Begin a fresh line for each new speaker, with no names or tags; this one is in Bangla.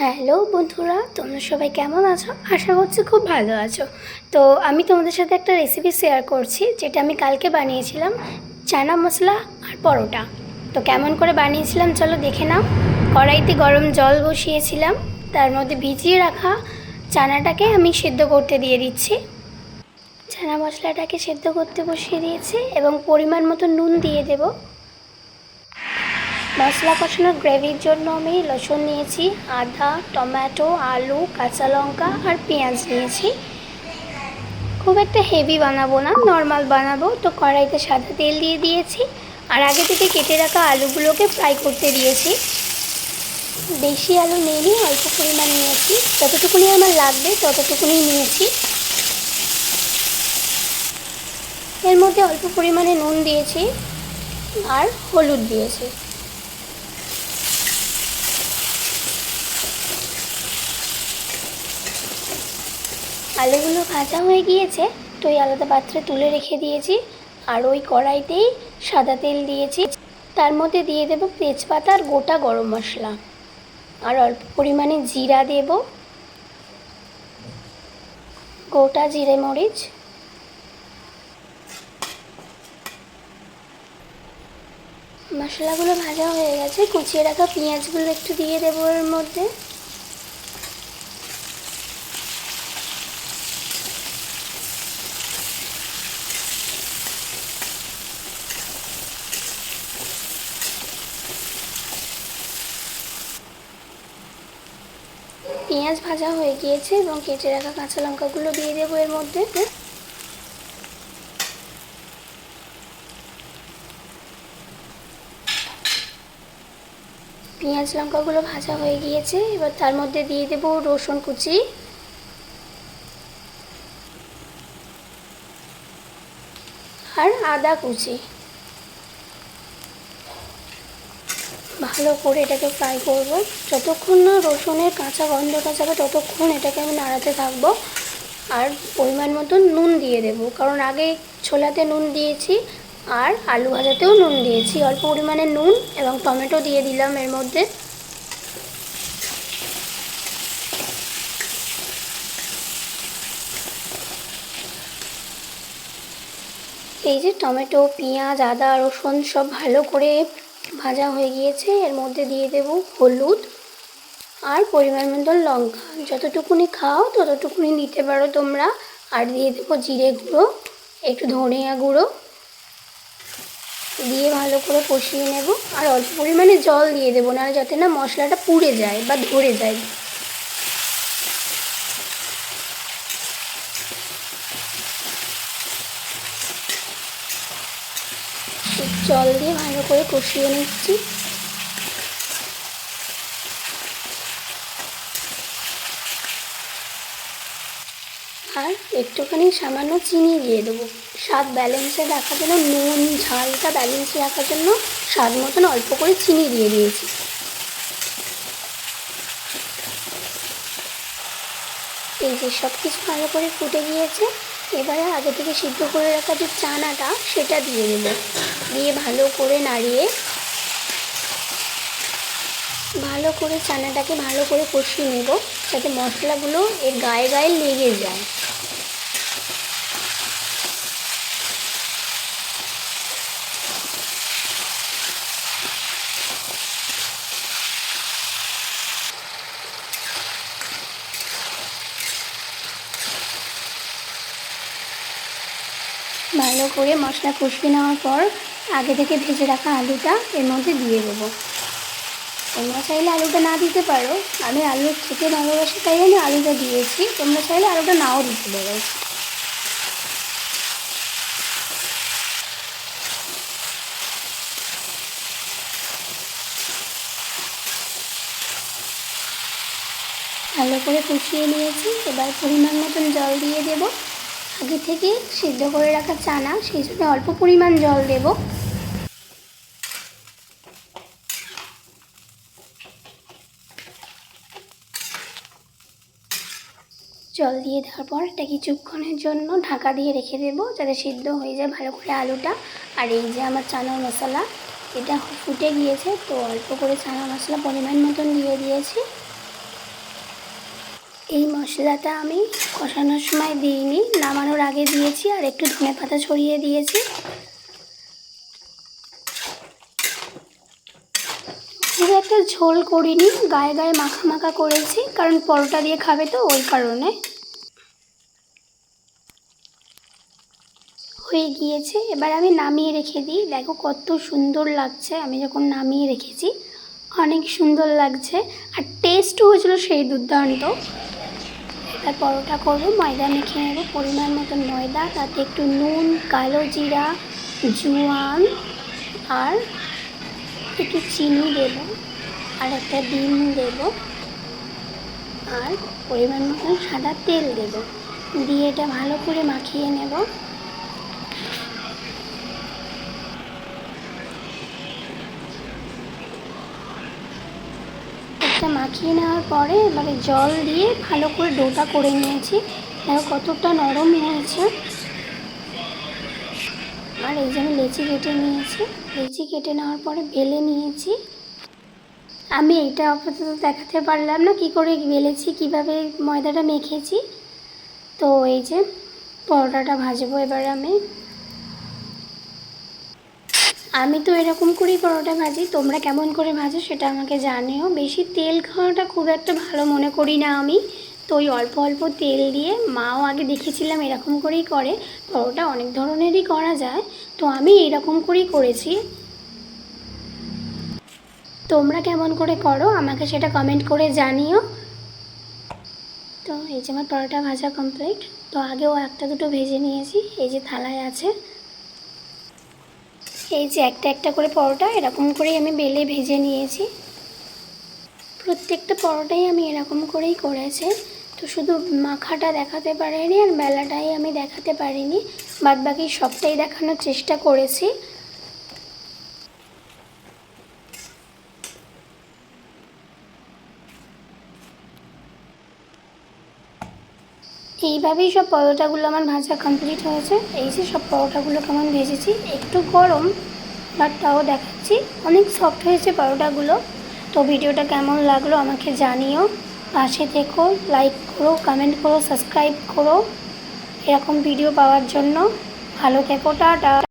হ্যালো বন্ধুরা, তোমরা সবাই কেমন আছো? আশা করছি খুব ভালো আছো। তো আমি তোমাদের সাথে একটা রেসিপি শেয়ার করছি, যেটা আমি কালকে বানিয়েছিলাম, চানা মশলা আর পরোটা। তো কেমন করে বানিয়েছিলাম চলো দেখে নাও। কড়াইতে গরম জল বসিয়েছিলাম, তার মধ্যে ভিজিয়ে রাখা চানাটাকে আমি সেদ্ধ করতে দিয়ে দিচ্ছি। চানা মশলাটাকে সেদ্ধ করতে বসিয়ে দিয়েছি এবং পরিমাণ মতো নুন দিয়ে দেবো। মশলা কষানোর গ্রেভির জন্য আমি রসুন নিয়েছি, আদা, টমেটো, আলু, কাঁচা লঙ্কা আর পেঁয়াজ নিয়েছি। খুব একটা হেভি বানাবো না, নর্মাল বানাবো। তো কড়াইতে সাদা তেল দিয়ে দিয়েছি আর আগে থেকে কেটে রাখা আলুগুলোকে ফ্রাই করতে দিয়েছি। বেশি আলু নিইনি, অল্প পরিমাণ নিয়েছি, যতটুকুনি আমার লাগবে ততটুকুনি নিয়েছি। এর মধ্যে অল্প পরিমাণে নুন দিয়েছি আর হলুদ দিয়েছি। আলুগুলো ভাজা হয়ে গিয়েছে, তো ওই আলাদা পাত্রে তুলে রেখে দিয়েছি। আর ওই কড়াইতেই সাদা তেল দিয়েছি, তার মধ্যে দিয়ে দেবো তেজপাতা আর গোটা গরম মশলা আর অল্প পরিমাণে জিরা দেব, গোটা জিরে মরিচ। মশলাগুলো ভাজা হয়ে গেছে, কুচিয়ে রাখা পেঁয়াজগুলো একটু দিয়ে দেবো এর মধ্যে। পেঁয়াজ ভাজা হয়ে গিয়েছে এবং কেটে রাখা কাঁচা লঙ্কাগুলো দিয়ে দেবো এর মধ্যে। পেঁয়াজ লঙ্কাগুলো ভাজা হয়ে গিয়েছে, এবার তার মধ্যে দিয়ে দেবো রসুন কুচি আর আদা কুচি। ভালো করে এটাকে ফ্রাই করব, যতক্ষণ না রসুনের কাঁচা গন্ধটা যাবে ততক্ষণ এটাকে আমি নাড়াতে থাকবো। আর পরিমাণ মতো নুন দিয়ে দেব, কারণ আগে ছোলাতে নুন দিয়েছি আর আলু ভাজাতেও নুন দিয়েছি। অল্প পরিমাণে নুন এবং টমেটো দিয়ে দিলাম এর মধ্যে। এই যে টমেটো, পেঁয়াজ, আদা, রসুন সব ভালো করে ভাজা হয়ে গিয়েছে, এর মধ্যে দিয়ে দেব হলুদ আর পরিমাণ মতো লঙ্কা। যতটুকুনি খাও ততটুকুনি দিতে পারো তোমরা। আর দিয়ে দেবো জিরে গুঁড়ো, একটু ধনিয়া গুঁড়ো দিয়ে ভালো করে কষিয়ে নেব। আর অল্প পরিমাণে জল দিয়ে দেবো, না যাতে না মশলাটা পুড়ে যায় বা ধরে যায়। জল দিয়ে ভালো করে কষিয়ে নিচ্ছি। আর একটুখানি সামান্য চিনি দিয়ে দেবো, স্বাদ ব্যালেন্সে রাখার জন্য, নুন ঝালটা ব্যালেন্সে রাখার জন্য স্বাদ মতন অল্প করে চিনি দিয়ে দিয়েছি। এই যে সব কিছু ভালো করে ফুটে গিয়েছে, এবারে আগে থেকে সিদ্ধ করে রাখা যে চানাটা সেটা দিয়ে দেবো, দিয়ে ভালো করে নাড়িয়ে ভালো করে চানাটাকে ভালো করে কষিয়ে নেব, যাতে মশলাগুলো এর গায়ে গায়ে লেগে যায়। ভালো করে মশলা কষিয়ে নেওয়ার পর আগে থেকে ভেজে রাখা আলুটা এর মধ্যে দিয়ে দেবো। তোমরা চাইলে আলুটা না দিতে পারো, আমি আলু খেতে ভালোবাসি তাই আমি আলুটা দিয়েছি, তোমরা চাইলে আলুটা নাও দিতে পারো। ভালো করে কষিয়ে নিয়েছি, এবার পরিমাণ মতন জল দিয়ে দেব। আগে থেকে সিদ্ধ করে রাখা চানা, সেই জন্য অল্প পরিমাণ জল দেব। জল দিয়ে দেওয়ার পর এটা কিছুক্ষণের জন্য ঢাকা দিয়ে রেখে দেবো, যাতে সিদ্ধ হয়ে যায় ভালো করে আলুটা। আর এই যে আমার চানা মশলা, এটা ফুটে গিয়েছে, তো অল্প করে চানা মশলা পরিমাণ মতন দিয়ে দিয়েছি। এই মশলাটা আমি কষানোর সময় দিইনি, নামানোর আগে দিয়েছি আর একটু ধনেপাতা ছড়িয়ে দিয়েছি। খুব একটা ঝোল করিনি, গায়ে গায়ে মাখা মাখা করেছি, কারণ পরোটা দিয়ে খাবে তো ওই কারণে। হয়ে গিয়েছে, এবার আমি নামিয়ে রেখে দিই। দেখো কত সুন্দর লাগছে, আমি যখন নামিয়ে রেখেছি অনেক সুন্দর লাগছে আর টেস্টও হয়েছিল সেই দুর্দান্ত। এবার পরোটা করবো, ময়দা মেখে নেব, পরিমাণ মতন ময়দা, তাতে একটু নুন, কালো জিরা, জোয়ান আর একটু চিনি দেব, আর একটা ডিম দেব, আর পরিমাণ মতন সাদা তেল দেব, দিয়ে এটা ভালো করে মাখিয়ে নেব। এটা মাখিয়ে নেওয়ার পরে এবারে জল দিয়ে ভালো করে ডোটা করে নিয়েছি। দেখো কতটা নরম হয়েছে। আর এই যে আমি লেচি কেটে নিয়েছি, লেচি কেটে নেওয়ার পরে বেলে নিয়েছি। আমি এইটা আপাতত দেখাতে পারলাম না কী করে বেলেছি, কীভাবে ময়দাটা মেখেছি। তো এই যে পরোটাটা ভাজবো এবার আমি তো এরকম করেই পরোটা ভাজি, তোমরা কেমন করে ভাজো সেটা আমাকে জানিও। বেশি তেল খাওয়াটা খুব একটা ভালো মনে করি না আমি, তো ওই অল্প অল্প তেল দিয়ে, মাও আগে দেখেছিলাম এরকম করেই করে, পরোটা অনেক ধরনেরই করা যায়, তো আমি এরকম করেই করেছি। তোমরা কেমন করে করো আমাকে সেটা কমেন্ট করে জানিও। তো এই যে আমার পরোটা ভাজা কমপ্লিট। তো আগেও একটা দুটো ভেজে নিয়েছি, এই যে থালায় আছে। এই যে একটা একটা করে পরোটা এরকম করেই আমি বেলে ভেজে নিয়েছি। প্রত্যেকটা পরোটাই আমি এরকম করেই করেছি। তো শুধু মাখাটা দেখাতে পারিনি আর বেলাটাই আমি দেখাতে পারিনি, বাদবাকি সবটাই দেখানোর চেষ্টা করেছি। এইভাবেই সব পরোটাগুলো আমার ভাজা কমপ্লিট হয়েছে। এই যে সব পরোটাগুলো কেমন ভেজেছি, একটু গরম বাট তাও দেখাচ্ছি, অনেক সফট হয়েছে পরোটাগুলো। তো ভিডিওটা কেমন লাগলো আমাকে জানিও, পাশে থেকো, লাইক করো, কমেন্ট করো, সাবস্ক্রাইব করো এরকম ভিডিও পাওয়ার জন্য। ভালো থেকো, টাটা।